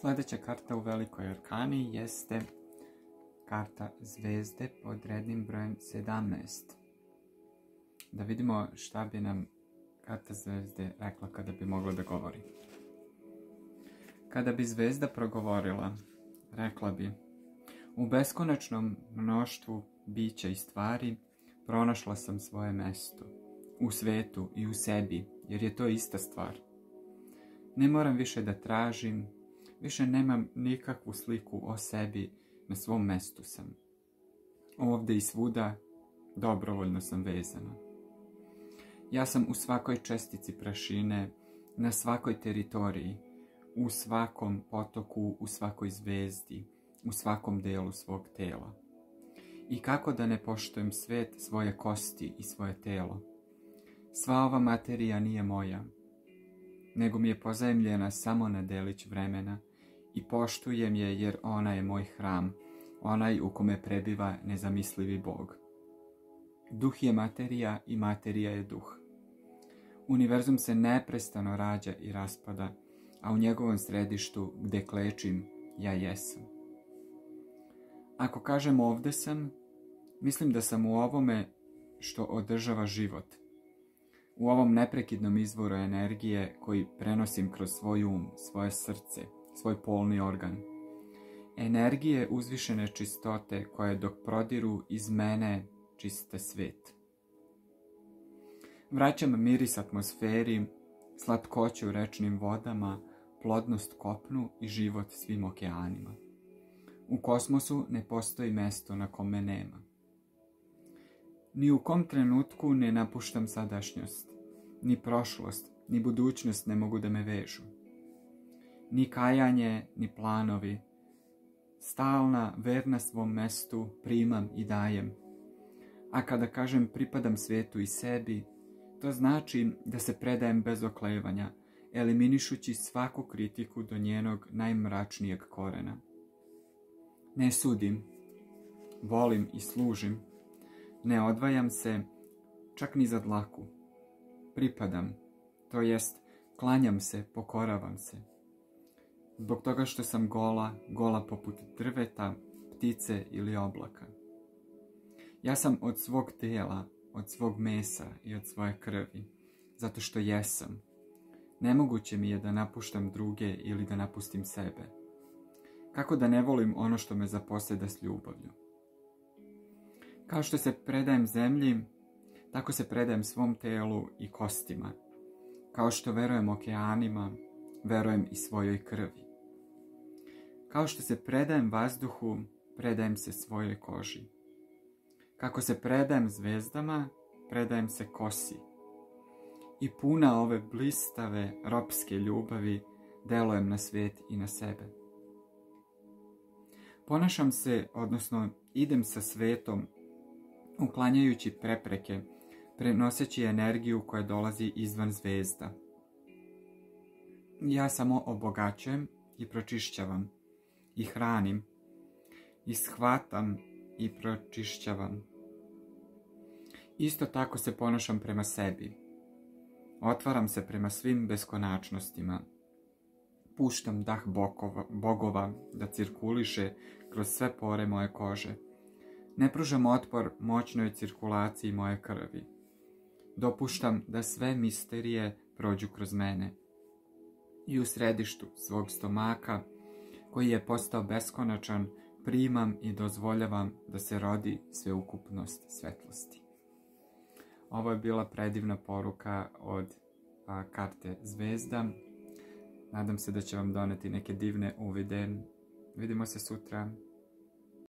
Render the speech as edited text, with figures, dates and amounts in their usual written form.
Sljedeća karta u velikoj arkani jeste karta zvezde pod rednim brojem 17. Da vidimo šta bi nam karta zvezde rekla kada bi mogla da govori. Kada bi zvezda progovorila, rekla bi: u beskonačnom mnoštvu bića i stvari pronašla sam svoje mesto, u svetu i u sebi, jer je to ista stvar. Ne moram više da tražim, više nemam nikakvu sliku o sebi, na svom mestu sam. Ovdje i svuda dobrovoljno sam vezana. Ja sam u svakoj čestici prašine, na svakoj teritoriji, u svakom potoku, u svakoj zvezdi, u svakom delu svog tela. I kako da ne poštujem svet, svoje kosti i svoje telo? Sva ova materija nije moja, nego mi je pozajmljena samo na delić vremena i poštujem je jer ona je moj hram, onaj u kome prebiva nezamislivi Bog. Duh je materija i materija je duh. Univerzum se neprestano rađa i raspada, a u njegovom središtu, gde klečim, ja jesam. Ako kažem ovdje sam, mislim da sam u ovome što održava život, u ovom neprekidnom izvoru energije koji prenosim kroz svoj um, svoje srce, svoj polni organ. Energije uzvišene čistote koje dok prodiru iz mene čiste svet. Vraćam miris atmosferi, slatkoću rečnim vodama, plodnost kopnu i život svim okeanima. U kosmosu ne postoji mesto na kome nema. Ni u kom trenutku ne napuštam sadašnjost, ni prošlost, ni budućnost ne mogu da me vežu. Ni kajanje, ni planovi. Stalna, verna svom mestu, primam i dajem. A kada kažem pripadam svetu i sebi, to znači da se predajem bez oklevanja, eliminišući svaku kritiku do njenog najmračnijeg korena. Ne sudim, volim i služim, ne odvajam se čak ni za dlaku. Pripadam, to jest klanjam se, pokoravam se. Zbog toga što sam gola poput drveta, ptice ili oblaka. Ja sam od svog tela, od svog mesa i od svoje krvi, zato što jesam. Nemoguće mi je da napuštam druge ili da napustim sebe. Kako da ne volim ono što me zaposeda s ljubavlju? Kao što se predajem zemlji, tako se predajem svom telu i kostima. Kao što verujem okeanima, verujem i svojoj krvi. Kao što se predajem vazduhu, predajem se svojoj koži. Kako se predajem zvezdama, predajem se kosi. I puna ove blistave, ropske ljubavi, delujem na svijet i na sebe. Ponašam se, odnosno idem sa svetom, uklanjajući prepreke, prenoseći energiju koja dolazi izvan zvezda. Ja samo obogaćujem i pročišćavam, i hranim, i shvatam i pročišćavam. Isto tako se ponašam prema sebi. Otvaram se prema svim beskonačnostima. Puštam dah bogova da cirkuliše kroz sve pore moje kože. Ne pružam otpor moćnoj cirkulaciji moje krvi. Dopuštam da sve misterije prođu kroz mene. I u središtu svog stomaka, koji je postao beskonačan, primam i dozvoljavam da se rodi sveukupnost svetlosti. Ovo je bila predivna poruka od karte zvezda. Nadam se da će vam doneti neke divne uvide. Vidimo se sutra.